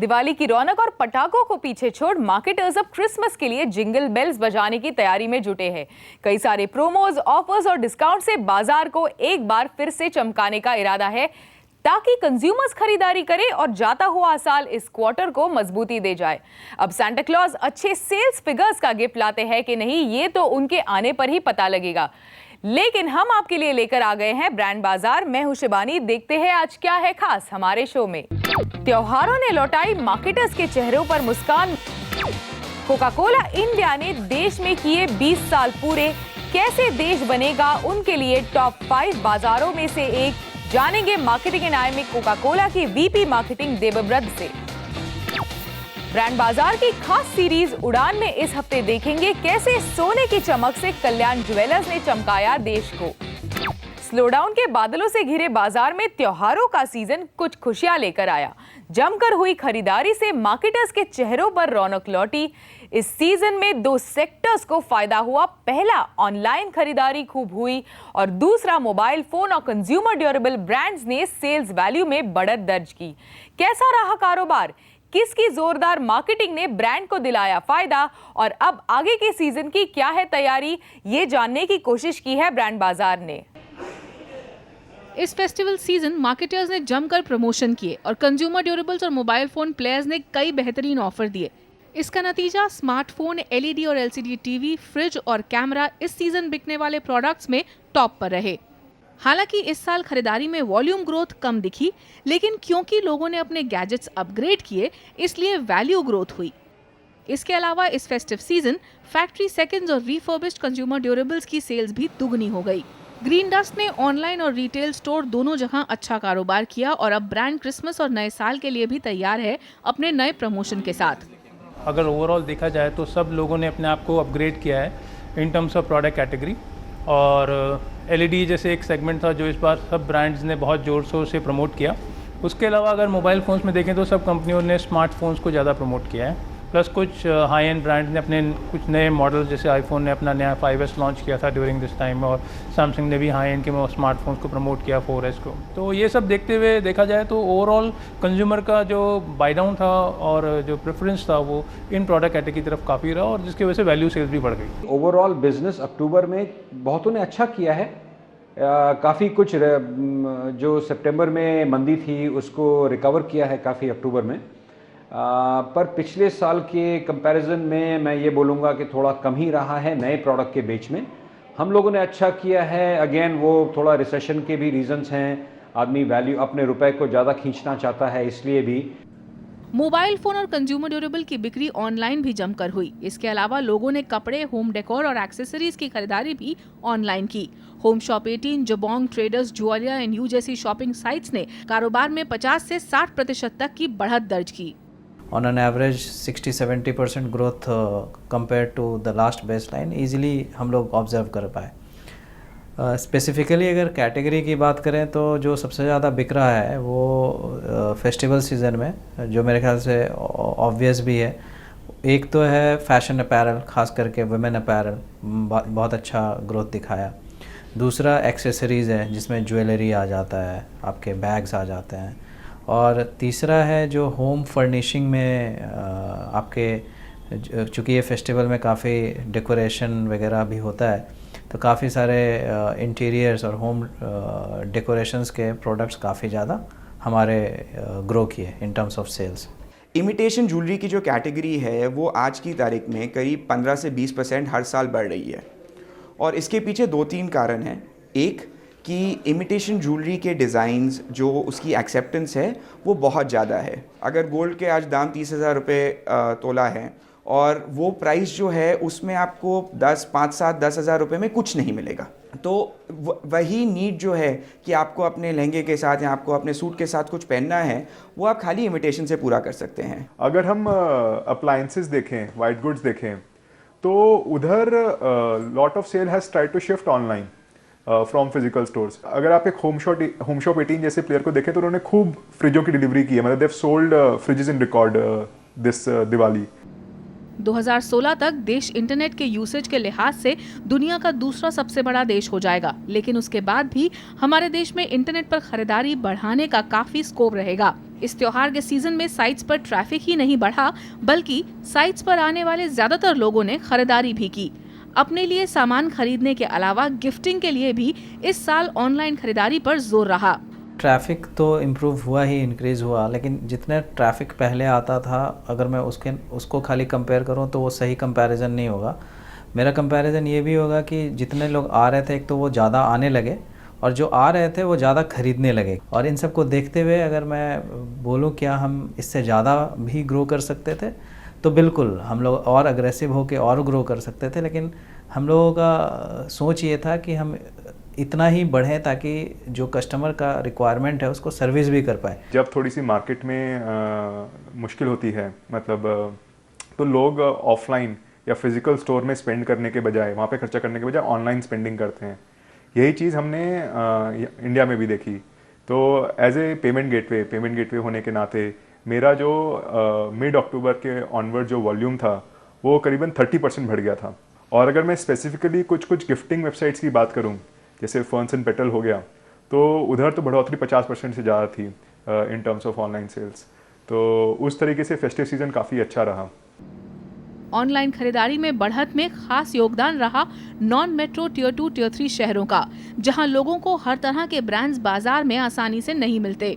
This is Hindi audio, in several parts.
दिवाली की रौनक और पटाखों को पीछे छोड़ मार्केटर्स अब क्रिसमस के लिए जिंगल बेल्स बजाने की तैयारी में जुटे हैं। कई सारे प्रोमोज, ऑफर्स और डिस्काउंट से बाजार को एक बार फिर से चमकाने का इरादा है ताकि कंज्यूमर्स खरीदारी करें और जाता हुआ साल इस क्वार्टर को मजबूती दे जाए। अब सांता क्लॉज अच्छे सेल्स फिगर्स का गिफ्ट लाते हैं कि नहीं, ये तो उनके आने पर ही पता लगेगा। लेकिन हम आपके लिए लेकर आ गए हैं ब्रांड बाजार। मैं हूं शिबानी। देखते हैं आज क्या है खास हमारे शो में। त्योहारों ने लौटाई मार्केटर्स के चेहरों पर मुस्कान। कोका कोला इंडिया ने देश में किए 20 साल पूरे। कैसे देश बनेगा उनके लिए टॉप 5 बाजारों में से एक जानेंगे मार्केटिंग एंड आई में कोका कोला की वीपी मार्केटिंग देवव्रत से। ब्रांड बाजार की खास सीरीज उड़ान में इस हफ्ते देखेंगे कैसे सोने की चमक से कल्याण ज्वेलर्स ने चमकाया देश को। स्लोडाउन के बादलों से घिरे बाजार में त्योहारों का सीजन कुछ खुशियां लेकर आया। जमकर हुई खरीदारी से मार्केटर्स के चेहरों पर रौनक लौटी। इस सीजन में 2 सेक्टर्स को फायदा हुआ। पहला, ऑनलाइन खरीदारी खूब हुई और दूसरा, मोबाइल फोन और कंज्यूमर ड्यूरेबल ब्रांड्स ने सेल्स वैल्यू में बढ़त दर्ज की। कैसा रहा कारोबार? किसकी जोरदार मार्केटिंग ने ब्रांड को दिलाया फायदा? और अब आगे के सीजन की क्या है तैयारी, ये जानने की कोशिश की है ब्रांड बाजार ने। इस फेस्टिवल सीजन मार्केटर्स ने जमकर प्रमोशन किए और कंज्यूमर ड्यूरेबल्स और मोबाइल फोन प्लेयर्स ने कई बेहतरीन ऑफर दिए। इसका नतीजा स्मार्टफोन, एलईडी और एलसीडी टीवी, फ्रिज और कैमरा इस सीजन बिकने वाले प्रोडक्ट्स में टॉप पर रहे। हालांकि इस साल खरीदारी में वॉल्यूम ग्रोथ कम दिखी, लेकिन क्योंकि लोगों ने अपने गैजेट्स अपग्रेड किए इसलिए वैल्यू ग्रोथ हुई। इसके अलावा इस फेस्टिव सीजन फैक्ट्री सेकंड्स और रिफर्बिश्ड कंज्यूमर ड्यूरेबल्स की सेल्स भी दुगनी हो गई। ग्रीन डस्ट ने ऑनलाइन और रिटेल स्टोर दोनों जहां अच्छा कारोबार किया और अब ब्रांड क्रिसमस और नए साल के लिए भी तैयार है अपने नए प्रमोशन के साथ। अगर ओवरऑल देखा जाए तो सब लोगों ने अपने आप को अपग्रेड किया है इन टर्म्स ऑफ प्रोडक्ट कैटेगरी। और एलईडी जैसे एक सेगमेंट था जो इस बार सब ब्रांड्स ने बहुत जोर शोर से प्रमोट किया। उसके अलावा अगर मोबाइल फ़ोन्स में देखें तो सब कंपनियों ने स्मार्टफोन्स को ज़्यादा प्रमोट किया है। प्लस कुछ हाई एंड ब्रांड्स ने अपने कुछ नए मॉडल, जैसे आईफोन ने अपना नया 5S लॉन्च किया था ड्यूरिंग दिस टाइम, और सैमसंग ने भी हाई एंड के स्मार्टफोन्स को प्रमोट किया, 4S को। तो ये सब देखते हुए देखा जाए तो ओवरऑल कंज्यूमर का जो बाय डाउन था और जो प्रेफरेंस था वो इन प्रोडक्ट कैटेगरी की तरफ काफ़ी रहा और जिसकी वजह से वैल्यू सेल्स भी बढ़ गई। ओवरऑल बिजनेस अक्टूबर में बहुतों ने अच्छा किया है। काफ़ी कुछ जो सितंबर में मंदी थी उसको रिकवर किया है काफ़ी अक्टूबर में। पर पिछले साल के कंपैरिजन में मैं ये बोलूँगा कि थोड़ा कम ही रहा है नए प्रोडक्ट के बेच में। हम लोगों ने अच्छा किया है। अगेन वो थोड़ा रिसेशन के भी रीजंस हैं। आदमी वैल्यू अपने रुपए को ज़्यादा खींचना चाहता है, इसलिए भी। मोबाइल फोन और कंज्यूमर ड्यूरेबल की बिक्री ऑनलाइन भी जमकर हुई। इसके अलावा लोगों ने कपड़े, होम डेकोर और एक्सेसरीज की खरीदारी भी ऑनलाइन की। होम शॉप 18, जबोंग, ट्रेडर्स, जुआलिया एंड यू जैसी शॉपिंग साइट्स ने कारोबार में 50 से 60% तक की बढ़त दर्ज की। On an average 60-70% growth compared to the last baseline easily हम लोग ऑब्जर्व कर पाए। स्पेसिफिकली अगर कैटेगरी की बात करें तो जो सबसे ज़्यादा बिक रहा है वो फेस्टिवल सीज़न में, जो मेरे ख्याल से ऑब्वियस भी है, एक तो है फैशन अपैरल, ख़ास करके वुमेन अपैरल बहुत अच्छा ग्रोथ दिखाया। दूसरा एक्सेसरीज़ है जिसमें ज्वेलरी आ जाता है, आपके बैग्स आ जाते हैं। और तीसरा है जो होम फर्निशिंग में आपके, चूँकि ये फेस्टिवल में काफ़ी डेकोरेशन वगैरह भी होता है तो काफ़ी सारे इंटीरियर्स और होम डेकोरेशंस के प्रोडक्ट्स काफ़ी ज़्यादा हमारे ग्रो किए in terms of sales. Imitation jewellery की जो कैटेगरी है वो आज की तारीख में करीब 15 से 20% हर साल बढ़ रही है और इसके पीछे 2-3 कारण हैं। एक कि इमिटेशन ज्वेलरी के डिज़ाइंस, जो उसकी एक्सेप्टेंस है वो बहुत ज़्यादा है। अगर गोल्ड के आज दाम 30,000 रुपये तोला है और वो प्राइस जो है उसमें आपको 5-7-10,000 रुपये में कुछ नहीं मिलेगा। तो वही नीड जो है कि आपको अपने लहंगे के साथ या आपको अपने सूट के साथ कुछ पहनना है, वो आप खाली इमिटेशन से पूरा कर सकते हैं। अगर हम अप्लायंसेस देखें, वाइट गुड्स देखें, तो उधर lot of sale has tried to shift online from physical stores. अगर आप एक होम शॉप 18 जैसे प्लेयर को देखें तो उन्होंने खूब फ्रिजों की डिलीवरी की है। मतलब they've sold fridges in record this Diwali. 2016 तक देश इंटरनेट के यूसेज के लिहाज से दुनिया का दूसरा सबसे बड़ा देश हो जाएगा, लेकिन उसके बाद भी हमारे देश में इंटरनेट पर खरीदारी बढ़ाने का काफी स्कोप रहेगा। इस त्योहार के सीजन में साइट्स पर ट्रैफिक ही नहीं बढ़ा, बल्कि साइट्स पर आने वाले ज्यादातर लोगों ने खरीदारी भी की। अपने लिए सामान खरीदने के अलावा गिफ्टिंग के लिए भी इस साल ऑनलाइन खरीदारी पर जोर रहा। ट्रैफिक तो इम्प्रूव हुआ ही, इंक्रीज़ हुआ, लेकिन जितने ट्रैफिक पहले आता था अगर मैं उसको खाली कंपेयर करूं तो वो सही कंपैरिजन नहीं होगा। मेरा कंपैरिजन ये भी होगा कि जितने लोग आ रहे थे एक तो वो ज़्यादा आने लगे और जो आ रहे थे वो ज़्यादा खरीदने लगे। और इन सब को देखते हुए अगर मैं बोलूँ क्या हम इससे ज़्यादा भी ग्रो कर सकते थे, तो बिल्कुल हम लोग और अग्रेसिव होकर और ग्रो कर सकते थे, लेकिन हम लोगों का सोच ये था कि हम इतना ही बढ़ें ताकि जो कस्टमर का रिक्वायरमेंट है उसको सर्विस भी कर पाए। जब थोड़ी सी मार्केट में मुश्किल होती है, मतलब तो लोग ऑफलाइन या फिजिकल स्टोर में स्पेंड करने के बजाय, वहाँ पे खर्चा करने के बजाय ऑनलाइन स्पेंडिंग करते हैं। यही चीज़ हमने इंडिया में भी देखी। तो एज ए पेमेंट गेटवे होने के नाते मेरा जो मिड अक्टूबर के ऑनवर्ड जो वॉल्यूम था वो करीबन 30% बढ़ गया था। और अगर मैं स्पेसिफिकली कुछ गिफ्टिंग वेबसाइट्स की बात करूं, जैसे फर्न्स एंड पेटल हो गया, तो उधर तो बढ़ोतरी 50% से ज़्यादा थी in terms of online sales. तो उस तरीके से फेस्टिव सीजन काफ़ी अच्छा रहा। ऑनलाइन खरीदारी में बढ़त में खास योगदान रहा नॉन मेट्रो टियर 2 टियर 3 शहरों का, जहां लोगों को हर तरह के ब्रांड्स बाजार में आसानी से नहीं मिलते।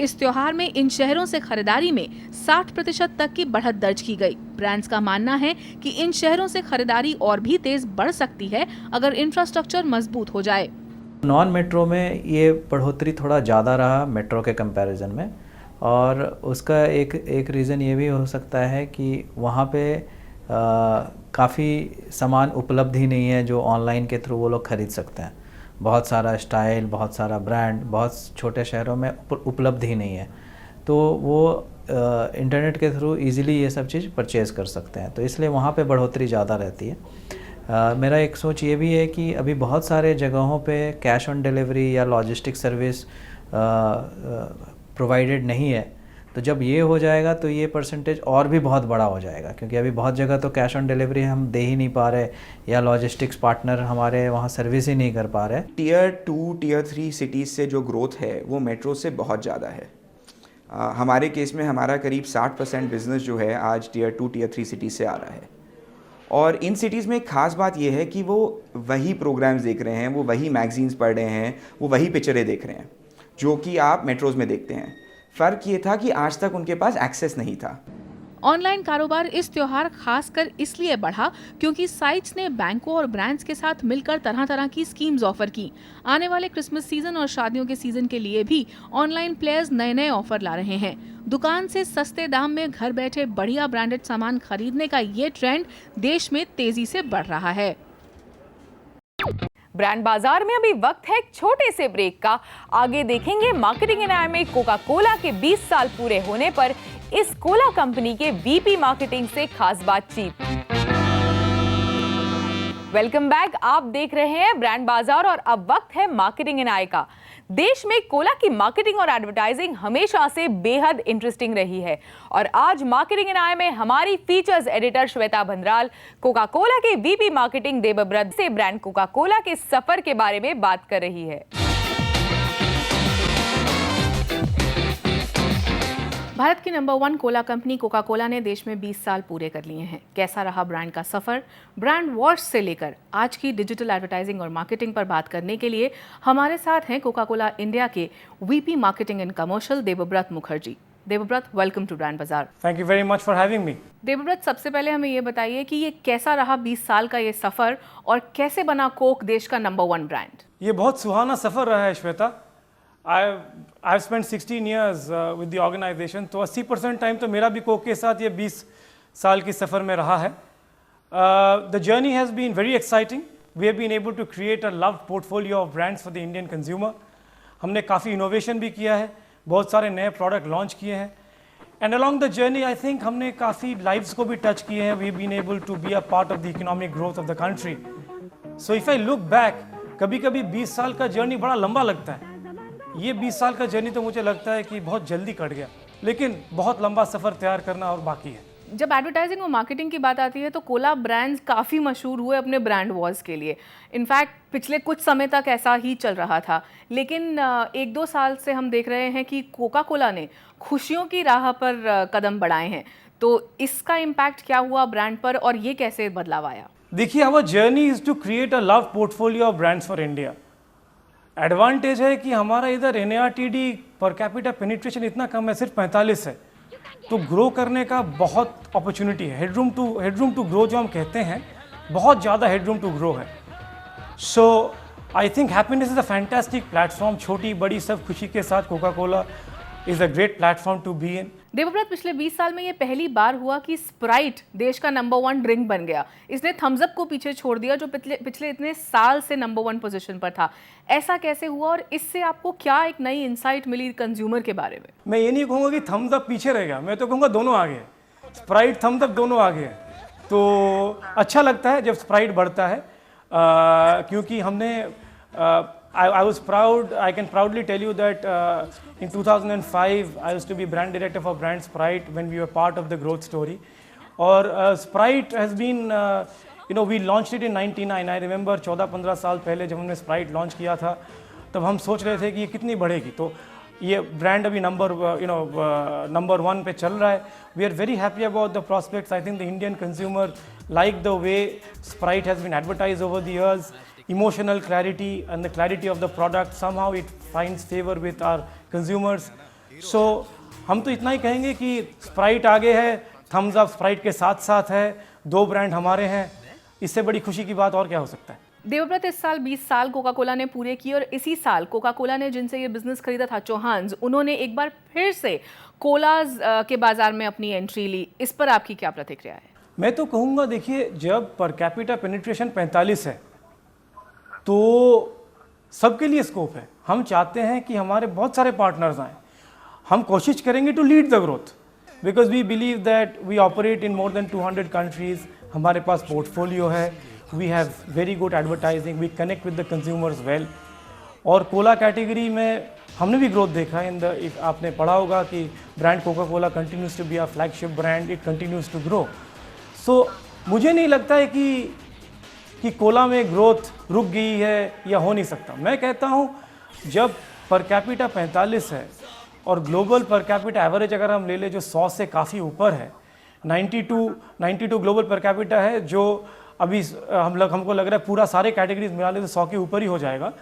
इस त्योहार में इन शहरों से खरीदारी में 60% तक की बढ़त दर्ज की गई। ब्रांड्स का मानना है कि इन शहरों से खरीदारी और भी तेज बढ़ सकती है अगर इंफ्रास्ट्रक्चर मजबूत हो जाए। नॉन मेट्रो में ये बढ़ोतरी थोड़ा ज़्यादा रहा मेट्रो के कंपैरिजन में, और उसका एक रीज़न ये भी हो सकता है कि वहाँ पे काफ़ी सामान उपलब्ध ही नहीं है जो ऑनलाइन के थ्रू वो लोग खरीद सकते हैं। बहुत सारा स्टाइल, बहुत सारा ब्रांड बहुत छोटे शहरों में उपलब्ध ही नहीं है, तो वो इंटरनेट के थ्रू इजीली ये सब चीज़ परचेज़ कर सकते हैं, तो इसलिए वहाँ पे बढ़ोतरी ज़्यादा रहती है। मेरा एक सोच ये भी है कि अभी बहुत सारे जगहों पे कैश ऑन डिलीवरी या लॉजिस्टिक सर्विस प्रोवाइडेड नहीं है, तो जब ये हो जाएगा तो ये परसेंटेज और भी बहुत बड़ा हो जाएगा, क्योंकि अभी बहुत जगह तो कैश ऑन डिलीवरी हम दे ही नहीं पा रहे या लॉजिस्टिक्स पार्टनर हमारे वहाँ सर्विस ही नहीं कर पा रहे। टियर 2 टियर 3 सिटीज़ से जो ग्रोथ है वो मेट्रो से बहुत ज़्यादा है। हमारे केस में हमारा करीब 60% बिजनेस जो है आज टियर 2 टियर 3 सिटीज़ से आ रहा है। और इन सिटीज़ में एक ख़ास बात यह है कि वो वही प्रोग्राम्स देख रहे हैं, वो वही मैगजीन्स पढ़ रहे हैं, वो वही पिक्चरें देख रहे हैं जो कि आप मेट्रोज़ में देखते हैं। फ़र्क ये था कि आज तक उनके पास एक्सेस नहीं था। ऑनलाइन कारोबार इस त्योहार खासकर इसलिए बढ़ा क्योंकि साइट्स ने बैंकों और ब्रांड्स के साथ मिलकर तरह तरह की स्कीम्स ऑफर की। आने वाले क्रिसमस सीजन और शादियों के सीजन के लिए भी ऑनलाइन प्लेयर्स नए नए ऑफर ला रहे हैं। दुकान से सस्ते दाम में घर बैठे बढ़िया ब्रांडेड सामान खरीदने का ये ट्रेंड देश में तेजी से बढ़ रहा है। ब्रांड बाजार में अभी वक्त है एक छोटे से ब्रेक का। आगे देखेंगे मार्केटिंग एनआई में कोका कोला के 20 साल पूरे होने पर इस कोला कंपनी के वीपी मार्केटिंग से खास बातचीत। वेलकम बैक, आप देख रहे हैं ब्रांड बाजार और अब वक्त है मार्केटिंग एनआई का। देश में कोला की मार्केटिंग और एडवर्टाइजिंग हमेशा से बेहद इंटरेस्टिंग रही है और आज मार्केटिंग एनआई में हमारी features editor Shweta Bhandral Coca Cola के वीपी मार्केटिंग देवव्रत से ब्रांड कोका कोला के सफर के बारे में बात कर रही है। भारत की number 1 Cola company Coca Cola ने देश में 20 साल पूरे कर लिए हैं। कैसा रहा ब्रांड का सफर? ब्रांड वॉश से लेकर आज की डिजिटल एडवर्टाइजिंग और मार्केटिंग पर बात करने के लिए हमारे साथ हैं कोका कोला इंडिया के VP marketing and commercial Debabrata Mukherjee. Debabrata, welcome to brand Bazaar. Thank you very much for having me. Debabrata, सबसे पहले हमें ये बताइए कि ये कैसा रहा 20 साल का ये सफर और कैसे बना कोक देश का नंबर 1 ब्रांड? ये बहुत सुहाना सफ़र रहा है Shweta. I've spent 16 years with the organization, तो 80% टाइम तो मेरा भी कोक के साथ ये 20 साल की सफ़र में रहा है। The journey has been very exciting. We have been able to create a loved portfolio of brands for the Indian consumer. हमने काफ़ी इनोवेशन भी किया है, बहुत सारे नए प्रोडक्ट लॉन्च किए हैं and along the journey I think हमने काफ़ी लाइव्स को भी टच किए हैं। We been able to be a part of the economic growth of the country. So if I look back, कभी कभी 20 साल का जर्नी बड़ा लंबा लगता है। ये 20 साल का जर्नी तो मुझे लगता है कि बहुत जल्दी कट गया, लेकिन बहुत लंबा सफ़र तैयार करना और बाकी है। जब एडवर्टाइजिंग और मार्केटिंग की बात आती है तो कोला ब्रांड्स काफ़ी मशहूर हुए अपने ब्रांड वॉर्स के लिए। इनफैक्ट पिछले कुछ समय तक ऐसा ही चल रहा था, लेकिन 1-2 साल से हम देख रहे हैं कि कोका कोला ने खुशियों की राह पर कदम बढ़ाए हैं। तो इसका इम्पैक्ट क्या हुआ ब्रांड पर और ये कैसे बदलाव आया? देखिए, our journey is to create a love portfolio of brands for India. Advantage है कि हमारा इधर NARTD पर कैपिटा पेनिट्रेशन इतना कम है, सिर्फ 45 है, तो ग्रो करने का बहुत अपॉर्चुनिटी है। हेडरूम टू ग्रो जो हम कहते हैं, बहुत ज़्यादा हेडरूम टू ग्रो है। So I think happiness is a fantastic platform. छोटी बड़ी सब खुशी के साथ Coca Cola is a great platform to be in. Debabrata, पिछले 20 साल में ये पहली बार हुआ कि स्प्राइट देश का नंबर 1 ड्रिंक बन गया। इसने थम्स अप को पीछे छोड़ दिया जो पिछले इतने साल से नंबर 1 पोजीशन पर था। ऐसा कैसे हुआ और इससे आपको क्या एक नई इंसाइट मिली कंज्यूमर के बारे में? मैं ये नहीं कहूँगा कि थम्स अप पीछे रह गया, मैं तो कहूँगा दोनों आगे हैं। स्प्राइट थम्स अप दोनों आगे हैं, तो अच्छा लगता है जब स्प्राइट बढ़ता है, क्योंकि हमने I was proud, I can proudly tell you that in 2005 I used to be brand director for brand Sprite when we were part of the growth story. और Sprite has been, we launched it in 99. I remember 14-15 साल पहले जब हमने Sprite लॉन्च किया था, तब हम सोच रहे थे कि ये कितनी बढ़ेगी। तो ये ब्रांड अभी नंबर 1 पे चल रहा है। We are very happy about the prospects. I think the Indian consumer like the way Sprite has been advertised over the years. Emotional clarity and the clarity of the product, somehow it finds favor with our consumers. So हम तो इतना ही कहेंगे कि स्प्राइट आगे है, थम्स अप स्प्राइट के साथ साथ है, 2 ब्रांड हमारे हैं। इससे बड़ी खुशी की बात और क्या हो सकता है? देवव्रत, इस साल 20 साल कोका कोला ने पूरे किए और इसी साल कोका कोला ने जिनसे ये बिजनेस खरीदा था, चौहान्स, उन्होंने एक बार फिर से कोलाज के बाजार में अपनी एंट्री ली। इस पर आपकी क्या प्रतिक्रिया है? मैं तो कहूँगा, देखिए, जब पर कैपिटा पेनिट्रेशन 45 है तो सबके लिए स्कोप है। हम चाहते हैं कि हमारे बहुत सारे पार्टनर्स आएँ। हम कोशिश करेंगे to lead the growth, because we believe that we operate in more than 200 countries. हमारे पास पोर्टफोलियो है, we have very good advertising, we connect with the consumers well. और कोला कैटेगरी में हमने भी ग्रोथ देखा है। आपने पढ़ा होगा कि brand Coca Cola continues to be a flagship brand, it continues to grow. So मुझे नहीं लगता है कि कोला में ग्रोथ रुक गई है या हो नहीं सकता। मैं कहता हूँ, जब पर कैपिटा 45 है और ग्लोबल पर कैपिटा एवरेज अगर हम ले लें जो 100 से काफ़ी ऊपर है, 92 ग्लोबल पर कैपिटा है, जो अभी हमको लग रहा है पूरा सारे कैटेगरीज मिला ले तो 100 के ऊपर ही हो जाएगा।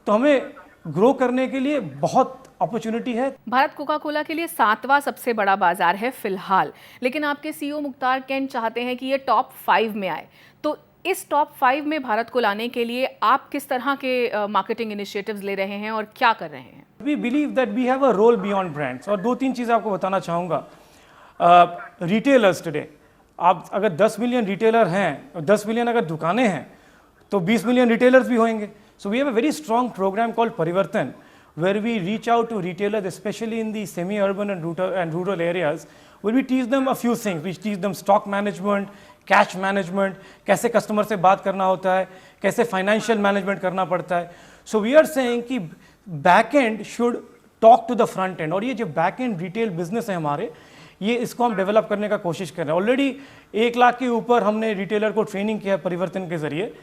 तो हमें ग्रो करने के लिए बहुत अपॉर्चुनिटी है। भारत कोका कोला के लिए 7वां सबसे बड़ा बाजार है फिलहाल, लेकिन आपके CEO मुख्तार कैंट चाहते हैं कि ये टॉप 5 में आए। तो इस टॉप 5 में भारत को लाने के लिए आप किस तरह के मार्केटिंग इनिशिएटिव्स ले रहे हैं और क्या कर रहे हैं? We believe that we have a role beyond brands. और 2-3 चीज़ें आपको बताना चाहूँगा। रिटेलर्स टुडे, आप अगर 10 मिलियन रिटेलर हैं, 10 मिलियन अगर दुकानें हैं, तो 20 मिलियन रिटेलर्स भी होंगे। So we have a very strong programme called Parivartan, where we reach out to retailers, especially in the semi-urban and rural areas, where we teach them a few things. We teach them stock management, cash management, कैसे कस्टमर से बात करना होता है, कैसे फाइनेंशियल मैनेजमेंट करना पड़ता है। सो वी आर सेइंग कि back end should talk to the front end. और ये जो बैक एंड रिटेल बिजनेस है हमारे, ये इसको हम डेवलप करने का कोशिश कर रहे हैं। ऑलरेडी 1 लाख के ऊपर हमने रिटेलर को ट्रेनिंग किया है परिवर्तन के जरिए।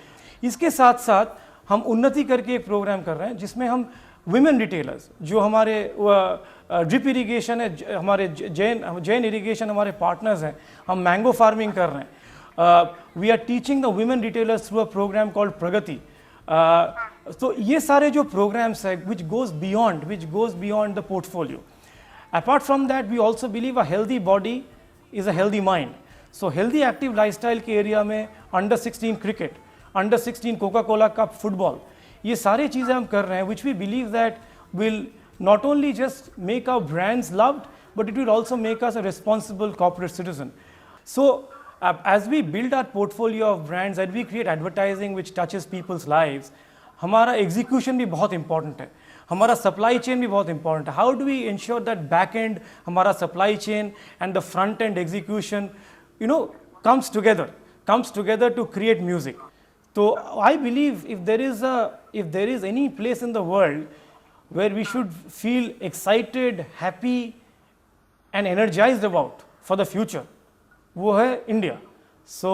इसके साथ साथ हम उन्नति करके एक प्रोग्राम कर रहे हैं जिसमें हम विमेन रिटेलर्स, जो हमारे ड्रिप इरीगेशन है, हमारे जैन इरीगेशन हमारे पार्टनर्स हैं, हम मैंगो फार्मिंग कर रहे हैं। We are teaching the women retailers through a programme called Pragati. तो ये सारे जो प्रोग्राम्स है which goes beyond the portfolio. Apart from that, we also believe a healthy body is a healthy mind. So healthy active lifestyle के एरिया में under 16 cricket, under 16 Coca Cola cup football, ये सारी चीज़ें हम कर रहे हैं which we believe that will not only just make our brands loved, but it will also make us a responsible corporate citizen. So as we build our portfolio of brands and we create advertising which touches people's lives, हमारा execution भी बहुत important है, हमारा supply chain भी बहुत important है. How do we ensure that back end हमारा supply chain and the front end execution, comes together to create music. So I believe if there is any place in the world where we should feel excited, happy and energized about for the future, वो है इंडिया। सो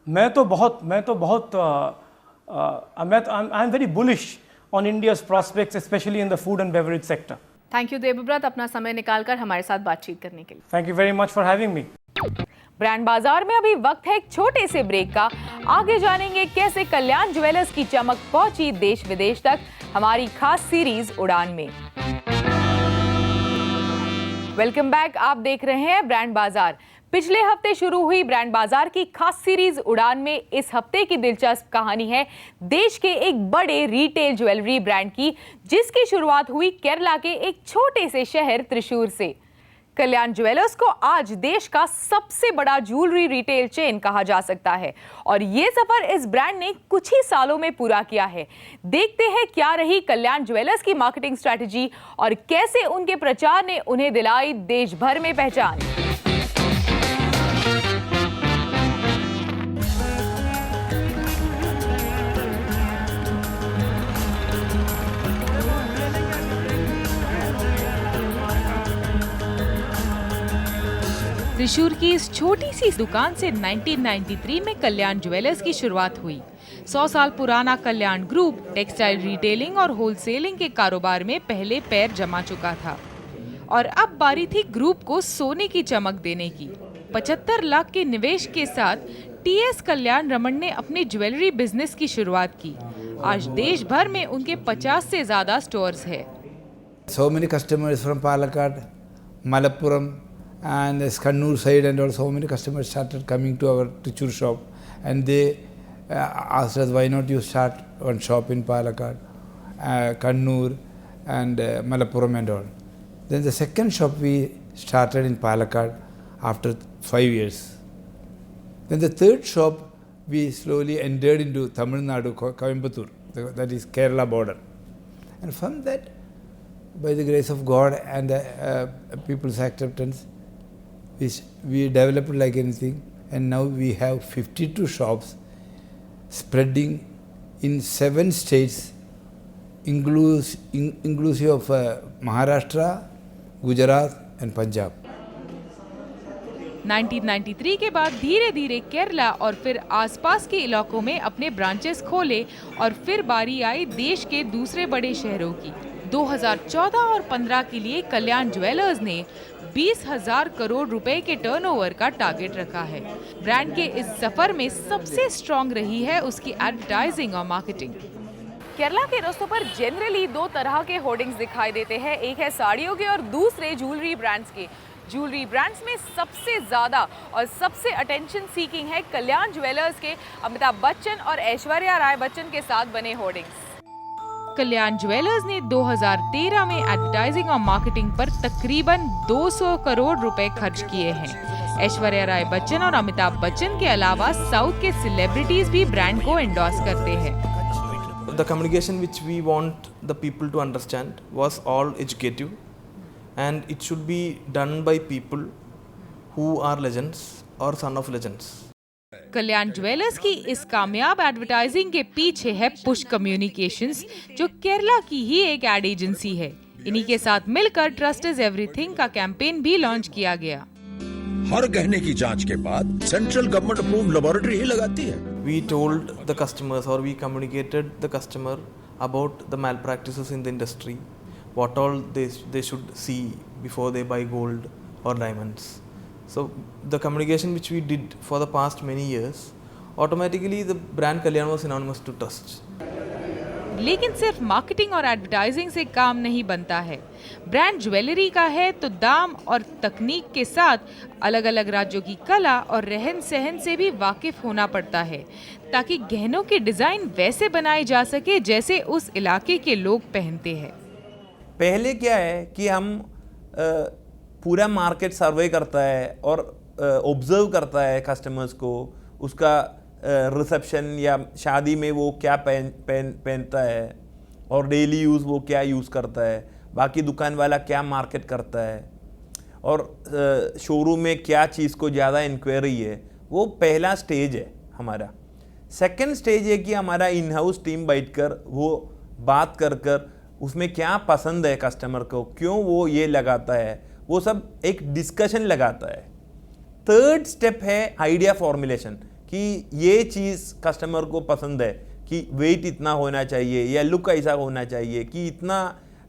मैं तो बहुत I am very bullish on India's prospects, specially in the food and beverage sector. Thank you Devvrat अपना समय निकालकर हमारे साथ बातचीत करने के लिए। Thank you very much for having me. Brand बाजार में अभी वक्त है एक छोटे से ब्रेक का। आगे जानेंगे कैसे कल्याण ज्वेलर्स की चमक पहुंची देश विदेश तक हमारी खास सीरीज उड़ान में। वेलकम बैक, आप देख रहे हैं ब्रांड बाजार। पिछले हफ्ते शुरू हुई ब्रांड बाजार की खास सीरीज उड़ान में इस हफ्ते की दिलचस्प कहानी है देश के एक बड़े रिटेल ज्वेलरी ब्रांड की, जिसकी शुरुआत हुई केरला के एक छोटे से शहर त्रिशूर से। कल्याण ज्वेलर्स को आज देश का सबसे बड़ा ज्वेलरी रिटेल चेन कहा जा सकता है और ये सफर इस ब्रांड ने कुछ ही सालों में पूरा किया है। देखते हैं क्या रही कल्याण ज्वेलर्स की मार्केटिंग स्ट्रैटेजी और कैसे उनके प्रचार ने उन्हें दिलाई देश भर में पहचान। त्रिशूर की इस छोटी सी दुकान से 1993 में कल्याण ज्वेलर्स की शुरुआत हुई। 100 साल पुराना कल्याण ग्रुप टेक्सटाइल रिटेलिंग और होलसेलिंग के कारोबार में पहले पैर जमा चुका था और अब बारी थी ग्रुप को सोने की चमक देने की। 75 लाख के निवेश के साथ टीएस कल्याण रमन ने अपनी ज्वेलरी बिजनेस की शुरुआत की। आज देश भर में उनके 50 से ज्यादा स्टोर्स है। So many customers from Palakkad, Malappuram and Kannur side, and also so many customers started coming to our Trichur shop, and they asked us, why not you start one shop in Palakkad, Kannur and Malappuram and all. Then the second shop we started in Palakkad after 5 years. Then the third shop we slowly entered into Tamil Nadu, Coimbatore, that is Kerala border. And from that, by the grace of God and people's acceptance, we developed like anything, and now we have 52 shops spreading in 7 states, inclusive of Maharashtra, Gujarat and Punjab. 1993 के बाद धीरे धीरे केरला और फिर आसपास के इलाकों में अपने ब्रांचेस खोले और फिर बारी आई देश के दूसरे बड़े शहरों की। 2014 और 15 के लिए कल्याण ज्वेलर्स ने 20,000 करोड़ रुपए के टर्नओवर का टारगेट रखा है। ब्रांड के इस सफर में सबसे स्ट्रॉन्ग रही है उसकी एडवर्टाइजिंग और मार्केटिंग। केरला के रास्तों पर जनरली 2 तरह के होर्डिंग्स दिखाई देते हैं, एक है साड़ियों के और दूसरे ज्वेलरी ब्रांड्स के। ज्वेलरी ब्रांड्स में सबसे ज्यादा और सबसे अटेंशन सीकिंग है कल्याण ज्वेलर्स के अमिताभ बच्चन और ऐश्वर्या राय बच्चन के साथ बने होर्डिंग्स। कल्याण ज्वेलर्स ने 2013 में एडवर्टाइजिंग और मार्केटिंग पर तकरीबन 200 करोड़ रुपए खर्च किए हैं। ऐश्वर्या राय बच्चन और अमिताभ बच्चन के अलावा साउथ के सेलिब्रिटीज भी ब्रांड को एंडोर्स करते हैं। The communication which we want the people to understand was all educative, and it should be done by people who are legends or son of legends. Kalyan jewellers की इस कामयाब एडवर्टाइजिंग के पीछे है पुश कम्युनिकेशंस, जो केरला की ही एक एड एजेंसी है। इन्हीं के साथ मिलकर ट्रस्ट इज एवरीथिंग का कैंपेन भी लॉन्च किया गया। हर गहने की जांच के बाद सेंट्रल गवर्नमेंट अप्रूव्ड लेबोरेटरी ही लगाती है। We told the customers, or we communicated the customer about the malpractices in the industry, what all they should see before they buy gold or diamonds. So the communication which we did for the past many years, automatically the brand Kalyan was synonymous to trust. लेकिन सिर्फ मार्केटिंग और एडवर्टाइजिंग से काम नहीं बनता है। ब्रांड ज्वेलरी का है तो दाम और तकनीक के साथ अलग अलग राज्यों की कला और रहन सहन से भी वाकिफ होना पड़ता है, ताकि गहनों के डिजाइन वैसे बनाए जा सके जैसे उस इलाके के लोग पहनते हैं। पहले क्या है कि हम पूरा मार्केट सर्वे करता है और ऑब्जर्व करता है कस्टमर्स को, उसका रिसेप्शन या शादी में वो क्या पहनता है और डेली यूज़ वो क्या यूज़ करता है, बाकी दुकान वाला क्या मार्केट करता है और शोरूम में क्या चीज़ को ज़्यादा इंक्वायरी है। वो पहला स्टेज है हमारा। सेकंड स्टेज है कि हमारा इन हाउस टीम बैठकर वो बात कर उसमें क्या पसंद है कस्टमर को, क्यों वो ये लगाता है, वो सब एक डिस्कशन लगाता है थर्ड स्टेप है आइडिया फॉर्मुलेशन, कि ये चीज़ कस्टमर को पसंद है कि वेट इतना होना चाहिए या लुक ऐसा होना चाहिए कि इतना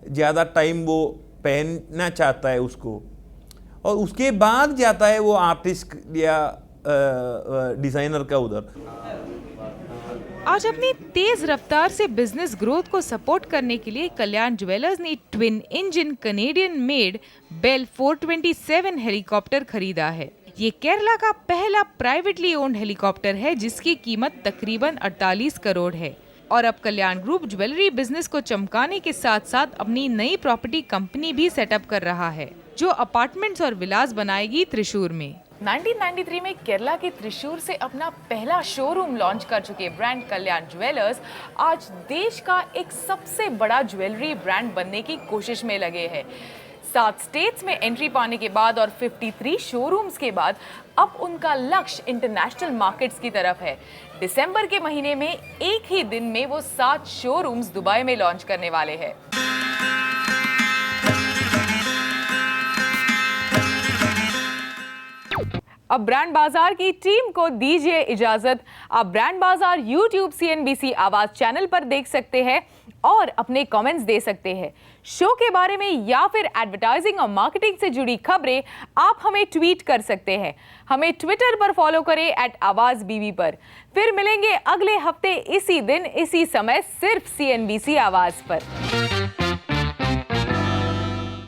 ज़्यादा टाइम वो पहनना चाहता है उसको, और उसके बाद जाता है वो आर्टिस्ट या डिज़ाइनर का उधर। आज अपनी तेज रफ्तार से बिजनेस ग्रोथ को सपोर्ट करने के लिए कल्याण ज्वेलर्स ने twin engine Canadian made Bell 427 helicopter खरीदा है। ये केरला का पहला प्राइवेटली ओन्ड हेलीकॉप्टर है जिसकी कीमत तकरीबन 48 करोड़ है। और अब कल्याण ग्रुप ज्वेलरी बिजनेस को चमकाने के साथ साथ अपनी नई प्रॉपर्टी कंपनी भी सेटअप कर रहा है, जो अपार्टमेंट्स और विलास बनाएगी त्रिशूर में। 1993 में केरला के त्रिशूर से अपना पहला शोरूम लॉन्च कर चुके ब्रांड कल्याण ज्वेलर्स आज देश का एक सबसे बड़ा ज्वेलरी ब्रांड बनने की कोशिश में लगे हैं। 7 स्टेट्स में एंट्री पाने के बाद और 53 शोरूम्स के बाद अब उनका लक्ष्य इंटरनेशनल मार्केट्स की तरफ है। दिसंबर के महीने में एक ही दिन में वो 7 शोरूम्स दुबई में लॉन्च करने वाले हैं। अब ब्रांड बाजार की टीम को दीजिए इजाजत। आप ब्रांड बाजार YouTube CNBC आवाज चैनल पर देख सकते हैं और अपने कमेंट्स दे सकते हैं। शो के बारे में या फिर एडवर्टाइजिंग और मार्केटिंग से जुड़ी खबरें आप हमें ट्वीट कर सकते हैं। हमें ट्विटर पर फॉलो करें @आवाज़ पर। फिर मिलेंगे अगले हफ्ते इसी दिन इसी समय सिर्फ CNBC आवाज पर।